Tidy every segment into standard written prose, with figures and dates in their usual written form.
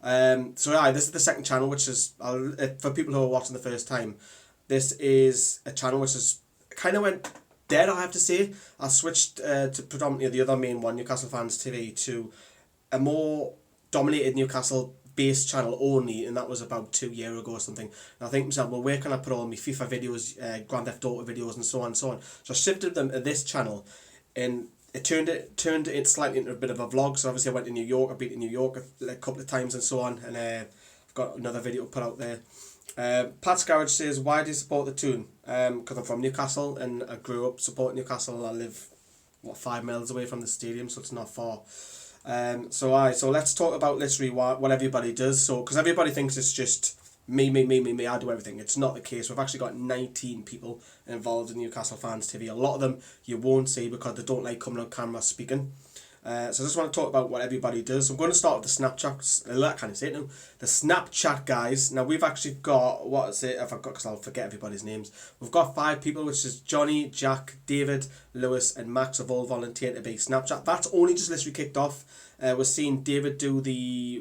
So yeah, this is the second channel, which is, for people who are watching the first time, this is a channel which is kind of went dead, I have to say. I switched to predominantly the other main one, Newcastle Fans TV, to a more dominated Newcastle based channel only, and that was about 2 years ago or something. And I think myself, well, where can I put all my FIFA videos, Grand Theft Auto videos, and so on and so on. So I shifted them to this channel, and it turned it slightly into a bit of a vlog. So obviously I went to New York, I've been to New York a couple of times and so on, and I've got another video to put out there. Pat's Garage says, why do you support the Toon? Because I'm from Newcastle and I grew up supporting Newcastle. I live 5 miles away from the stadium, so it's not far. So let's talk about literally what everybody does. So because everybody thinks it's just me, I do everything. It's not the case. We've actually got 19 people involved in Newcastle Fans TV. A lot of them you won't see because they don't like coming on camera speaking. So I just want to talk about what everybody does. I'm going to start with the Snapchat. I can't say it now. The Snapchat guys. Now we've actually got, what is it? Because I'll forget everybody's names. We've got 5 people, which is Johnny, Jack, David, Lewis, and Max have all volunteered to be Snapchat. That's only just literally kicked off. We're seeing David do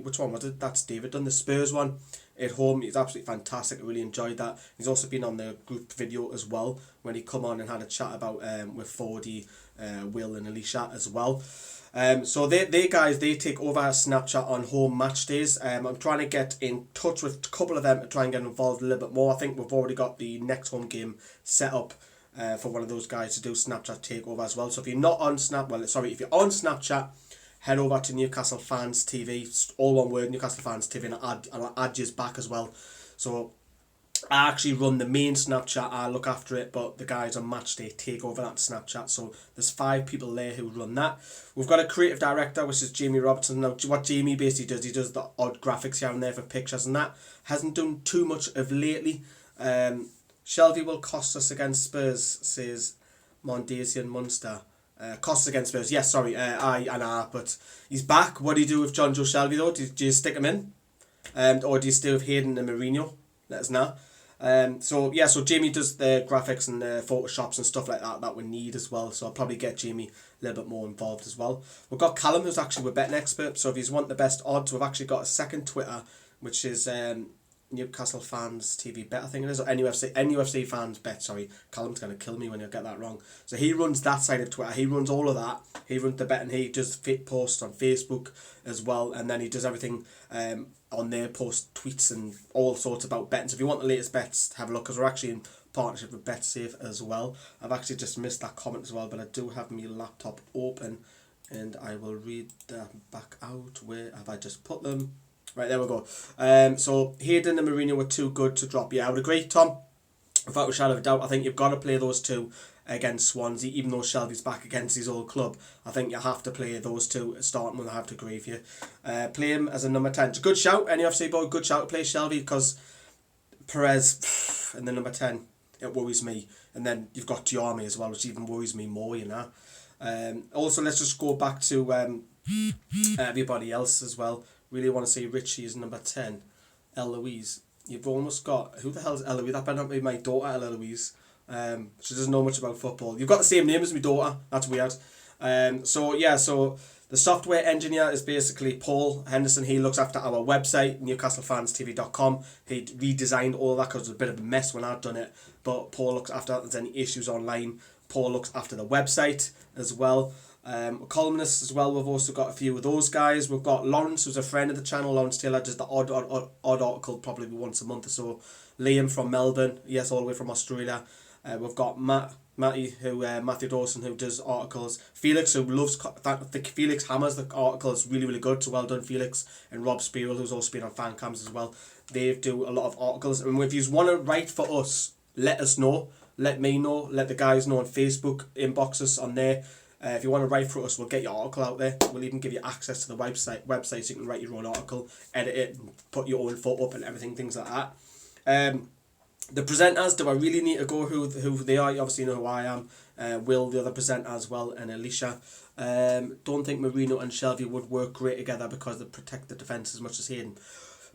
which one was it? That's David done the Spurs one at home. He's absolutely fantastic. I really enjoyed that. He's also been on the group video as well when he come on and had a chat about with Fordy, Will, and Alicia as well. So they guys, they take over Snapchat on home match days. I'm trying to get in touch with a couple of them to try and get involved a little bit more. I think we've already got the next home game set up for one of those guys to do Snapchat takeover as well. So if you're not on if you're on Snapchat, head over to Newcastle Fans TV, all one word, Newcastle Fans TV, and I'll add you back as well. So I actually run the main Snapchat, I look after it, but the guys on match day take over that Snapchat. So there's 5 people there who run that. We've got a creative director, which is Jamie Robertson. Now what Jamie basically does, he does the odd graphics here and there for pictures and that. Hasn't done too much of lately. Shelby will cost us against Spurs, says Mondasian Munster. Costs against Spurs, yes, sorry, but he's back. What do you do with John Joe Shelby though? Do you stick him in? Or do you stay with Hayden and Mourinho? Let us know. So Jamie does the graphics and the photoshops and stuff like that we need as well. So I'll probably get Jamie a little bit more involved as well. We've got Callum, who's actually with Betting Expert. So if you want the best odds, we've actually got a second Twitter, which is Newcastle Fans TV Bet, I think it is, or NUFC Fans Bet. Sorry, Callum's going to kill me when I get that wrong. So he runs that side of Twitter. He runs all of that. He runs the bet, and he does fit posts on Facebook as well, and then he does everything on there, post tweets and all sorts about betting. So if you want the latest bets, have a look, because we're actually in partnership with BetSafe as well. I've actually just missed that comment as well, but I do have my laptop open, and I will read them back out. Where have I just put them? Right, there we go. So Hayden and Mourinho were too good to drop. Yeah, I would agree, Tom. Without a shadow of a doubt, I think you've got to play those two against Swansea, even though Shelby's back against his old club. I think you have to play those two starting when I have to agree with you. Play him as a number 10. It's a good shout, NUFC boy, good shout to play Shelby, because Perez and the number 10, it worries me. And then you've got Diarmi as well, which even worries me more, you know. Also, let's just go back to everybody else as well. Really want to see Richie as number 10. Eloise. You've almost got... Who the hell is Eloise? That better not be my daughter, Eloise. She doesn't know much about football. You've got the same name as my daughter. That's weird. So the software engineer is basically Paul Henderson. He looks after our website, newcastlefanstv.com. He redesigned all that because it was a bit of a mess when I'd done it. But Paul looks after that. If there's any issues online, Paul looks after the website as well. Columnists as well, we've also got a few of those guys. We've got Lawrence, who's a friend of the channel. Lawrence Taylor does the odd article probably once a month or so. Liam from Melbourne, yes, all the way from Australia. We've got Matthew Dawson, who does articles. Felix, who loves... Felix hammers the article. It's really, really good, so well done, Felix. And Rob Spieral, who's also been on fan cams as well. They do a lot of articles. And if you want to write for us, let us know. Let me know. Let the guys know on Facebook. Inbox us on there. If you want to write for us, we'll get your article out there. We'll even give you access to the website so you can write your own article, edit it, and put your own photo up and everything, things like that. The presenters, do I really need to go who they are? You obviously know who I am. Will, the other presenter as well, and Alicia. Don't think Mourinho and Shelby would work great together because they protect the defence as much as Hayden.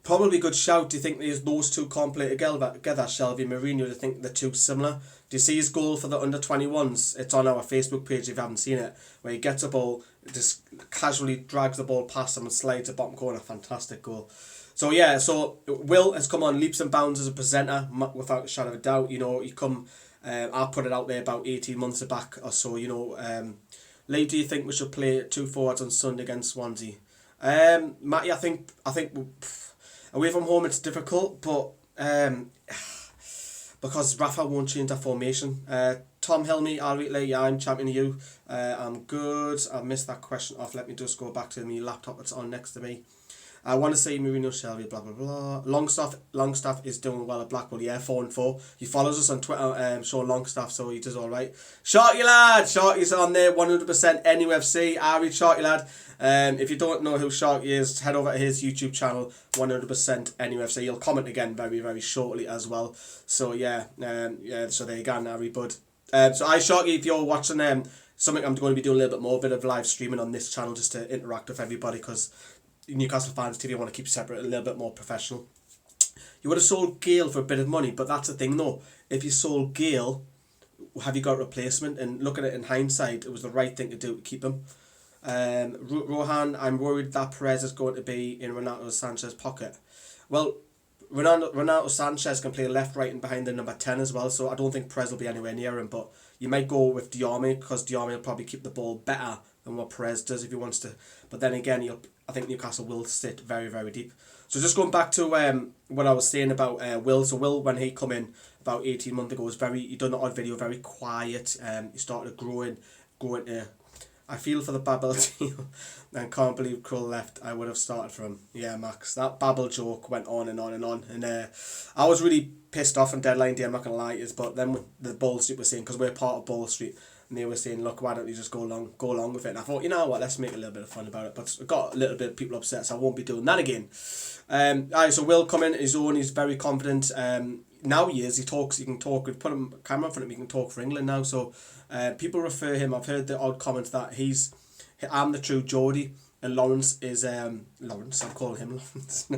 Probably a good shout. Do you think those two can't play together, Shelby and Mourinho? Do you think they're too similar? Do you see his goal for the under-21s? It's on our Facebook page if you haven't seen it, where he gets a ball, just casually drags the ball past him and slides it bottom corner. Fantastic goal. So yeah, so Will has come on leaps and bounds as a presenter, without a shadow of a doubt. You know, I put it out there about 18 months back or so. You know, Lee, do you think we should play 2 forwards on Sunday against Swansea? Matty, I think away from home it's difficult, but because Rafa won't change that formation. Tom Helmy, yeah, I'm champion of you. I'm good. I missed that question off. Let me just go back to my laptop that's on next to me. I want to say Mourinho, Shelby, blah, blah, blah. Longstaff is doing well at Blackpool. Yeah, 4-4. He follows us on Twitter, Sean Longstaff, so he does all right. Sharky lad! Sharky's on there, 100% NUFC. Ari Sharky lad. If you don't know who Sharky is, head over to his YouTube channel, 100% NUFC. He'll comment again very, very shortly as well. So yeah, so there you go, Ari Bud. So Sharky, if you're watching something, I'm going to be doing a little bit more, a bit of live streaming on this channel just to interact with everybody, because Newcastle Fans TV want to keep separate, a little bit more professional. You would have sold Gale for a bit of money, but that's the thing though. If you sold Gale, have you got a replacement? And looking at it in hindsight, it was the right thing to do to keep him. Rohan, I'm worried that Perez is going to be in Renato Sanchez's pocket. Well, Renato Sanchez can play left, right and behind the number 10 as well, so I don't think Perez will be anywhere near him, but you might go with Diarmi, because Diarmi will probably keep the ball better than what Perez does if he wants to. But then again, I think Newcastle will sit very, very deep. So just going back to what I was saying about Will. So Will, when he come in about 18 months ago, he done the odd video, very quiet. He started growing to, I feel for the Babel team and can't believe Krull left. I would have started from, yeah, Max. That Babel joke went on and on and on. And I was really pissed off on deadline day, I'm not going to lie. But then the Ball Street was saying, because we're part of Ball Street, and they were saying, look, why don't you just go along with it? And I thought, you know what, let's make a little bit of fun about it. But I got a little bit of people upset, so I won't be doing that again. So Will come in his own, he's very confident. Now he is, he can talk, we've put him camera in front of him, he can talk for England now. So people refer him, I've heard the odd comment that I'm the true Geordie, and Lawrence is, Lawrence, I'm calling him Lawrence.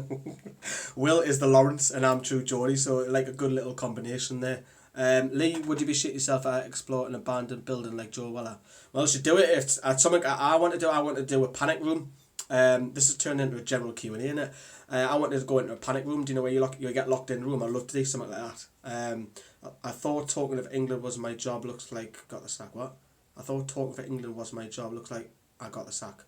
Will is the Lawrence, and I'm true Geordie, so like a good little combination there. Lee, would you be shit yourself at exploring an abandoned building like Joe Weller? Well, I should do it. If it's something I want to do, I want to do a panic room. This has turned into a general Q&A, innit? I wanted to go into a panic room. Do you know where you get locked in a room? I'd love to do something like that. I thought talking of England was my job. Looks like got the sack. What? I thought talking for England was my job. Looks like I got the sack.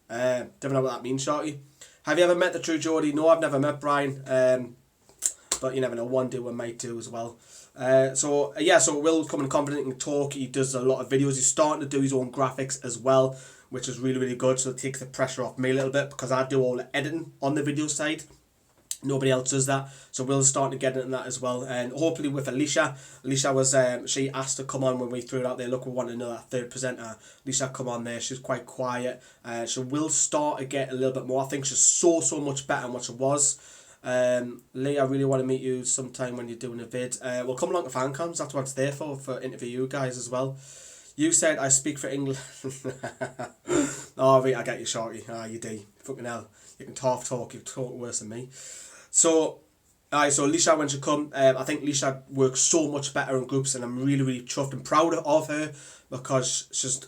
Don't know what that means, Shorty. Have you ever met the true Geordie? No, I've never met Brian. But you never know. One day we might do as well. So Will's coming confident and talk. He does a lot of videos. He's starting to do his own graphics as well, which is really, really good. So it takes the pressure off me a little bit, because I do all the editing on the video side. Nobody else does that. So Will's starting to get into that as well. And hopefully with Alicia was, she asked to come on when we threw it out there. Look, we want another third presenter. Alicia, come on there. She's quite quiet. She will start to get a little bit more. I think she's so much better than what she was. Lee, I really want to meet you sometime when you're doing a vid. We'll come along to fan cams, that's what it's there for interview you guys as well. You said I speak for England. Oh, I get you, Shorty. You do. Fucking hell. You can talk, you talk worse than me. So Lisha, when she come, I think Lisha works so much better in groups, and I'm really, really chuffed and proud of her, because she's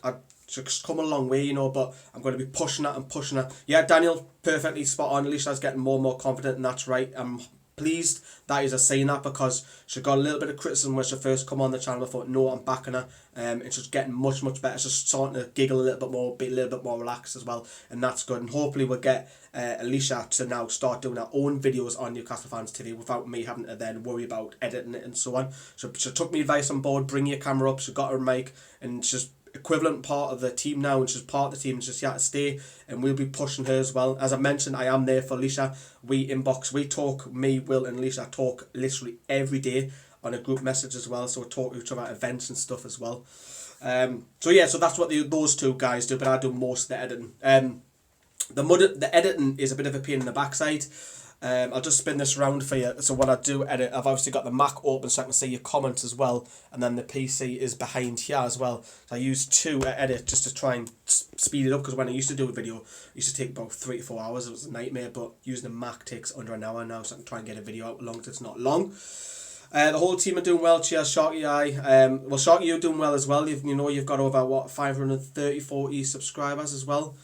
come a long way, you know, but I'm going to be pushing her. Yeah, Daniel, perfectly spot on. Alicia's getting more and more confident, and that's right. I'm pleased that he's saying that, because she got a little bit of criticism when she first come on the channel. I thought, no, I'm backing her. And she's getting much better. She's starting to giggle a little bit more, be a little bit more relaxed as well, and that's good. And hopefully we'll get Alicia to now start doing her own videos on Newcastle Fans TV without me having to then worry about editing it and so on. She took me advice on board, bring your camera up, she got her mic, and she's equivalent part of the team now, and she's part of the team, and she's here to stay, and we'll be pushing her as well. As I mentioned, I am there for Alicia. We talk, me, Will and Alicia talk literally every day on a group message as well, so we talk to each other about events and stuff as well. So that's what those two guys do, but I do most of the editing. The editing is a bit of a pain in the backside. I'll just spin this round for you. So what I do edit, I've obviously got the Mac open so I can see your comments as well, and then the PC is behind here as well. So I use two to edit just to try and speed it up, because when I used to do a video, it used to take about 3 to 4 hours. It was a nightmare, but using the Mac takes under an hour now, so I can try and get a video out as long as it's not long. The whole team are doing well. Cheers, Sharky. Well, Sharky, you're doing well as well. You've got over 540 subscribers as well.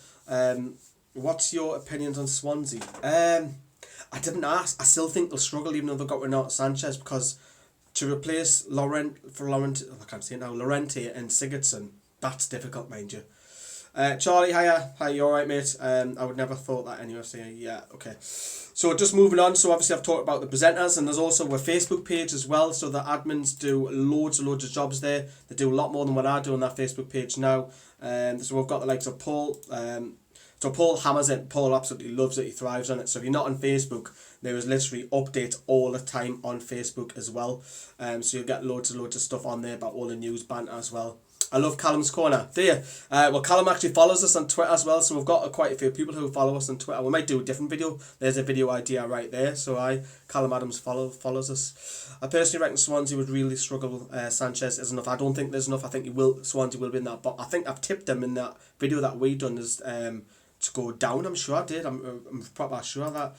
What's your opinions on Swansea? I didn't ask. I still think they'll struggle even though they've got Renato Sanchez, because to replace Lorente and Sigurdsson, that's difficult, mind you. Charlie, hiya. Hi, you alright, mate? I would never thought that anyway, so yeah, okay. So just moving on, so obviously I've talked about the presenters, and there's also a Facebook page as well, so the admins do loads of jobs there. They do a lot more than what I do on that Facebook page now. So we've got the likes of Paul. So Paul hammers it. Paul absolutely loves it. He thrives on it. So if you're not on Facebook, there is literally updates all the time on Facebook as well. So you'll get loads of stuff on there about all the news banter as well. I love Callum's Corner. Do you? Well, Callum actually follows us on Twitter as well, so we've got quite a few people who follow us on Twitter. We might do a different video. There's a video idea right there. So Callum Adams follows us. I personally reckon Swansea would really struggle. Sanchez is enough. I don't think there's enough. I think Swansea will be in that. But I think I've tipped them in that video that we done is to go down. I'm sure I did. I'm probably sure of that.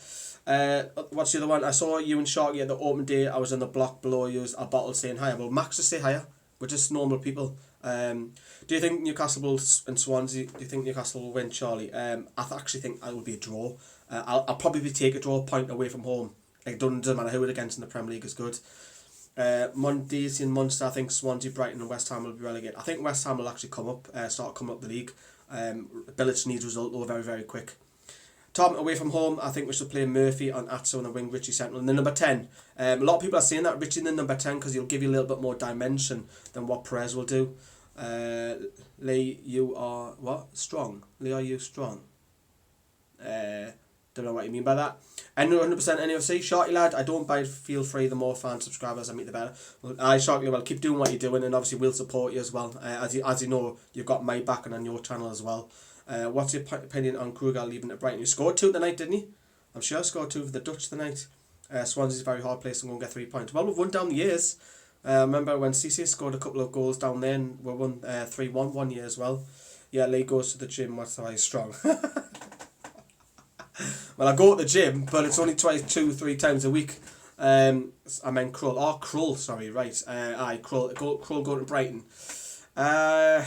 What's the other one? I saw you and Sharky at the open day. I was in the block below you. A bottle saying hiya. Well, Max just say hiya. We're just normal people. Do you think Newcastle will and Swansea? Do you think Newcastle will win, Charlie? I actually think it will be a draw. I'll probably take a draw point away from home. It doesn't matter who it against in the Premier League is good. Mondays in Munster, I think Swansea, Brighton and West Ham will be relegated. I think West Ham will actually start coming up the league. Bilic needs result though very, very quick. Tom, away from home, I think we should play Murphy on Atso on the wing, Richie Sentinel. And then number 10, a lot of people are saying that Richie in the number 10 because he'll give you a little bit more dimension than what Perez will do. Lee, you are what? Strong. Lee, are you strong? Don't know what you mean by that. And 100% NFC, Sharky lad, I don't buy it, feel free, the more fan subscribers I meet the better. Well, Sharky, well, keep doing what you're doing, and obviously we'll support you as well. As you know, you've got my back and on your channel as well. What's your opinion on Kruger leaving at Brighton? You scored 2 tonight, didn't he? I'm sure I scored 2 for the Dutch tonight. Swansea's a very hard place and won't get 3 points. Well, we've won down the years. Remember when Cisse scored a couple of goals down there and we won 3-1 one year as well. Yeah, Lee goes to the gym, what's why he's strong. Well, I go to the gym, but it's only 2-3 times a week. I meant Krull. Oh, Krull, sorry, right. Krull going to Brighton. I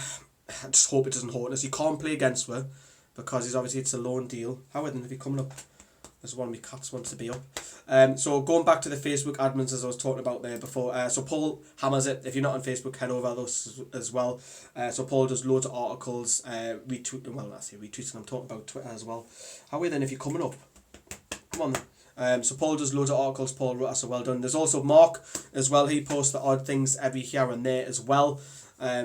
just hope it doesn't hurt us. He can't play against her because it's a loan deal. How then if he coming up? There's one of my cats wants to be up. So going back to the Facebook admins as I was talking about there before. So Paul hammers it. If you're not on Facebook, head over those as well. So Paul does loads of articles, retweets, and I'm talking about Twitter as well. How are we then if you're coming up? Come on then. So Paul does loads of articles. Paul wrote us, so well done. There's also Mark as well. He posts the odd things every here and there as well.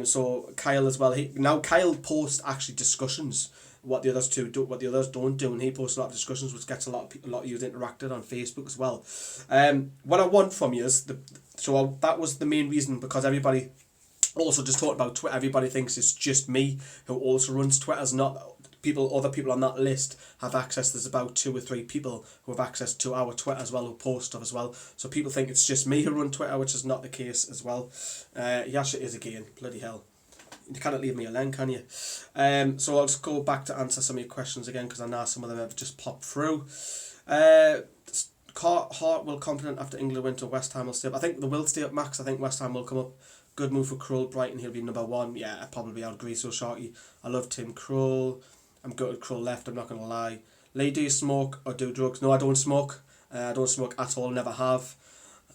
So Kyle as well. Kyle posts actually discussions. What the others do, what the others don't do, and he posts a lot of discussions, which gets a lot of you interacted on Facebook as well. What I want from you is that was the main reason, because everybody also just talked about Twitter. Everybody thinks it's just me who also runs Twitter. It's not other people on that list have access. There's about 2 or 3 people who have access to our Twitter as well, who post stuff as well. So people think it's just me who run Twitter, which is not the case as well. Yes, it is again. Bloody hell. You can't leave me alone, can you? So I'll just go back to answer some of your questions again, because I know some of them have just popped through. Hart will confident after England went to West Ham will stay up. I think they will stay up, Max. I think West Ham will come up. Good move for Krull. Brighton, he'll be number 1. Yeah, probably I'd agree so, Sharky. I love Tim Krull. I'm good at Krull left, I'm not going to lie. Lee, do you smoke or do drugs? No, I don't smoke. I don't smoke at all, never have.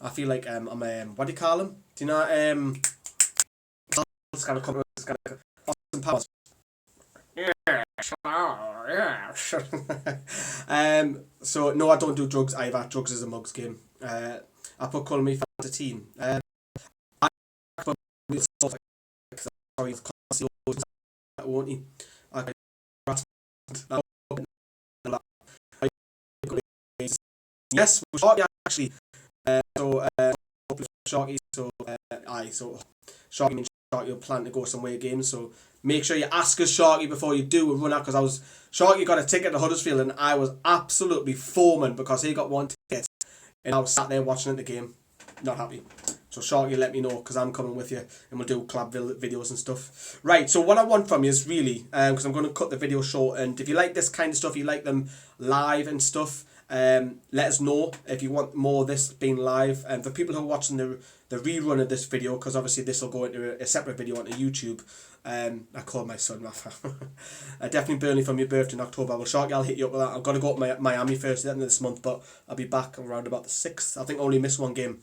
I feel like I'm what do you call him? Do you know it's going to come it's going to Austin Powers. So no, I don't do drugs either. Drugs is a mugs game. I put Call Me for the team. Won't he? Yes, Sharky actually. Sharky. Sharky and Sharky will plan to go some away games. So make sure you ask us, Sharky, before you do a run out, because Sharky got a ticket to Huddersfield and I was absolutely foaming because he got 1 ticket and I was sat there watching the game, not happy. So Sharky, let me know, because I'm coming with you and we'll do collab videos and stuff. Right, so what I want from you is really, because I'm going to cut the video short, and if you like this kind of stuff, you like them live and stuff, Let us know if you want more of this being live. And for people who are watching the rerun of this video, because obviously this will go into a separate video onto YouTube. I called my son Rafa. Definitely Burnley from your birthday in October. Well, Sharky, I'll hit you up with that. I've got to go to Miami first at the end of this month, but I'll be back around about the 6th. I think I only missed one game.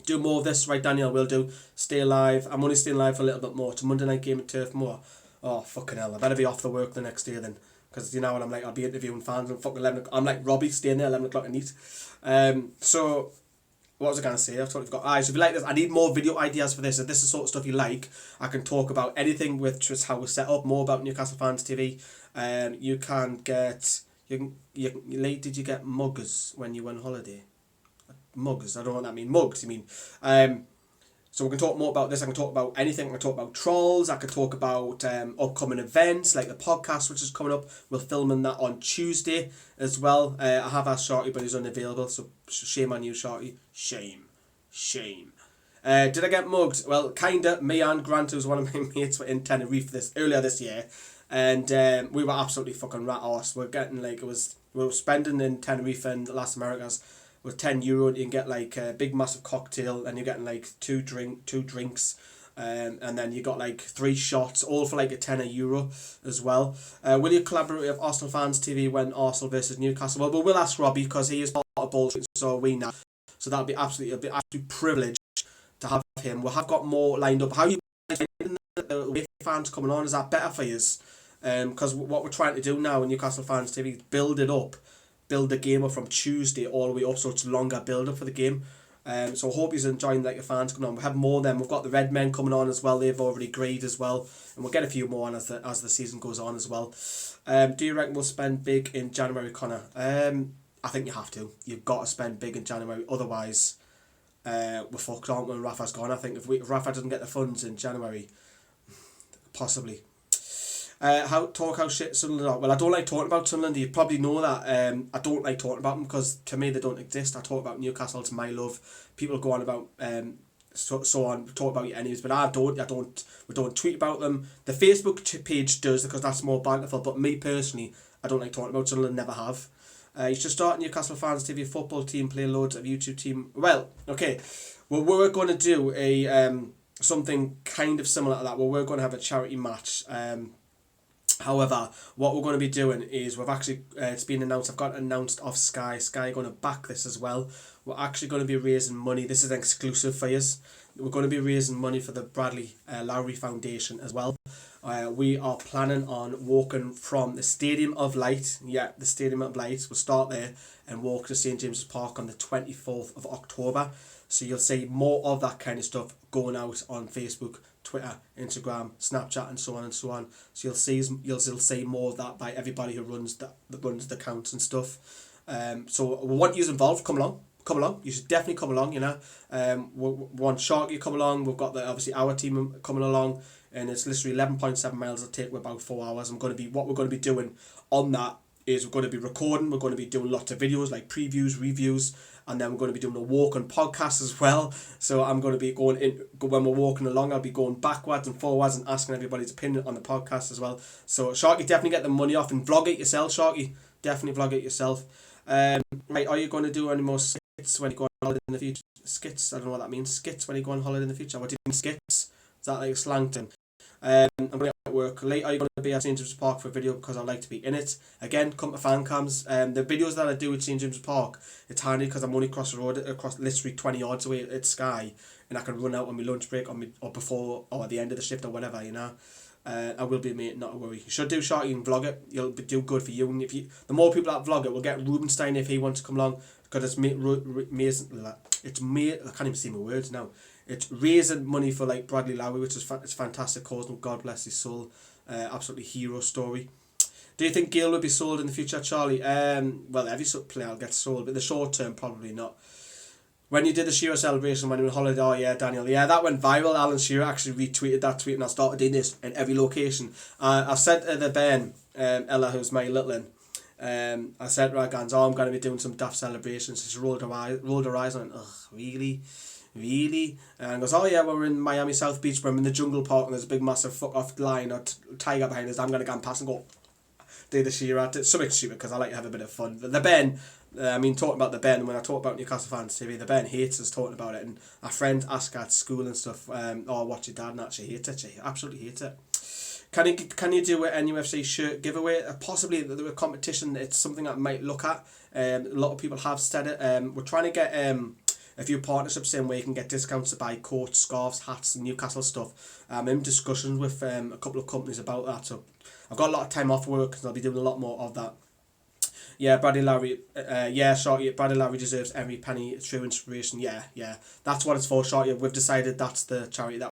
Do more of this, right, Daniel? Will do. Stay alive. I'm only staying alive for a little bit more. It's a Monday night game at Turf Moor. Oh, fucking hell. I better be off the work the next day then. Because you know what I'm like, I'll be interviewing fans at fucking 11 o'clock. I'm like Robbie, staying there 11 o'clock and eat. So, what was I going to say? I've totally forgot. So if you like this, I need more video ideas for this. If this is the sort of stuff you like, I can talk about anything with just how we're set up, more about Newcastle Fans TV. You can get... Did you get mugs when you went on holiday? Mugs, I don't know what that means. Mugs, you mean. So we can talk more about this. I can talk about anything. I can talk about trolls. I can talk about upcoming events like the podcast, which is coming up. We're filming that on Tuesday as well. I have asked Shorty, but he's unavailable. So shame on you, Shorty. Shame. Did I get mugged? Well, kinda. Me and Grant, who's one of my mates, were in Tenerife earlier this year, and we were absolutely fucking rat arse. We're getting we were spending in Tenerife and Las Americas. With €10, you can get like a big massive cocktail, and you're getting like two drinks, and then you got like 3 shots, all for like a €10 as well. Will you collaborate with Arsenal Fans TV when Arsenal versus Newcastle? Well, we'll ask Robbie because he is part of bullshit, so we know. So that'll be absolutely privileged to have him. We'll have got more lined up. How you guys finding the fans coming on? Is that better for you? Because what we're trying to do now in Newcastle Fans TV is build the game up from Tuesday all the way up, so it's a longer build up for the game. So I hope you're enjoying your fans coming on. We have more of them. We've got the Red Men coming on as well. They've already agreed as well, and we'll get a few more on as the season goes on as well. Do you reckon we'll spend big in January, Connor? I think you have to. You've got to spend big in January, otherwise we're fucked, aren't we, when Rafa's gone. I think if Rafa doesn't get the funds in January, possibly. How shit Sunderland are. Well, I don't like talking about Sunderland. You probably know that. I don't like talking about them because to me they don't exist. I talk about Newcastle. It's my love. People go on about so on. Talk about your enemies, but I don't. We don't tweet about them. The Facebook page does because that's more banterful. But me personally, I don't like talking about Sunderland. Never have. You should start Newcastle Fans TV football team. Play loads of YouTube team. Well, okay. Well, we're going to do a something kind of similar to that. Well, we're going to have a charity match. However, what we're going to be doing is we've actually, it's been announced, I've got announced off Sky are going to back this as well. We're actually going to be raising money, this is an exclusive for you. We're going to be raising money for the Bradley Lowry Foundation as well. We are planning on walking from the Stadium of Light, the Stadium of Light, we'll start there and walk to St James's Park on the 24th of October. So you'll see more of that kind of stuff going out on Facebook, Twitter, Instagram, Snapchat, and so on and so on. So you'll see more of that by everybody who runs the accounts and stuff. So we want you involved. Come along. You should definitely come along. You know, we want Sharky come along. We've got obviously our team coming along, and it's literally 11.7 miles. It'll take about 4 hours. What we're going to be doing on that is we're going to be recording. We're going to be doing lots of videos like previews, reviews. And then we're going to be doing a walk and podcast as well. So I'm going to be going in, when we're walking along, I'll be going backwards and forwards and asking everybody's opinion on the podcast as well. So Sharky, definitely get the money off and vlog it yourself, Sharky. Definitely vlog it yourself. Right, are you going to do any more skits when you go on holiday in the future? Skits? I don't know what that means. Skits when you go on holiday in the future. What do you mean skits? Is that like a slang term? I'm going to at work late. Are you going to be at St James's Park for a video because I like to be in it? Again, come to fan cams. The videos that I do at St James's Park, it's handy because I'm only across the road, across literally 20 yards away at Sky, and I can run out on my lunch break or before or at the end of the shift or whatever, you know. I will be, mate, not to worry. You should do Sharky and vlog it. You'll do good for you. And the more people that vlog it, we'll get Rubenstein if he wants to come along because it's amazing. I can't even see my words now. It's raising money for like Bradley Lowry, which is it's fantastic cause, and God bless his soul. Absolutely hero story. Do you think Gale will be sold in the future, Charlie? Well, every player will get sold, but in the short term probably not. When you did the Shearer celebration when you were on holiday, oh yeah, Daniel, yeah, that went viral. Alan Shearer actually retweeted that tweet, and I started doing this in every location. I've said to the Ben, Ella, who's my little one, I said to her, I'm going to be doing some daft celebrations. She rolled her eyes and went, ugh, really? And goes, oh yeah, we're in Miami South Beach, we're in the jungle park and there's a big massive fuck off lion or tiger behind us. I'm going to go and pass and go do the Shearer. It's something stupid because I like to have a bit of fun. The Ben, I mean, talking about the Ben, when I talk about Newcastle Fans TV, the Ben hates us talking about it, and our friend asked her at school and stuff, oh, what's your dad, and that she hates it. She absolutely hates it. Can you do an UFC shirt giveaway? Possibly the competition. It's something I might look at. A lot of people have said it. We're trying to get a few partnerships in where you can get discounts to buy coats, scarves, hats, and Newcastle stuff. I'm in discussions with a couple of companies about that. So I've got a lot of time off work and I'll be doing a lot more of that. Yeah, Bradley Larry. Bradley Larry deserves every penny. True inspiration. Yeah. That's what it's for, Shorty. We've decided that's the charity that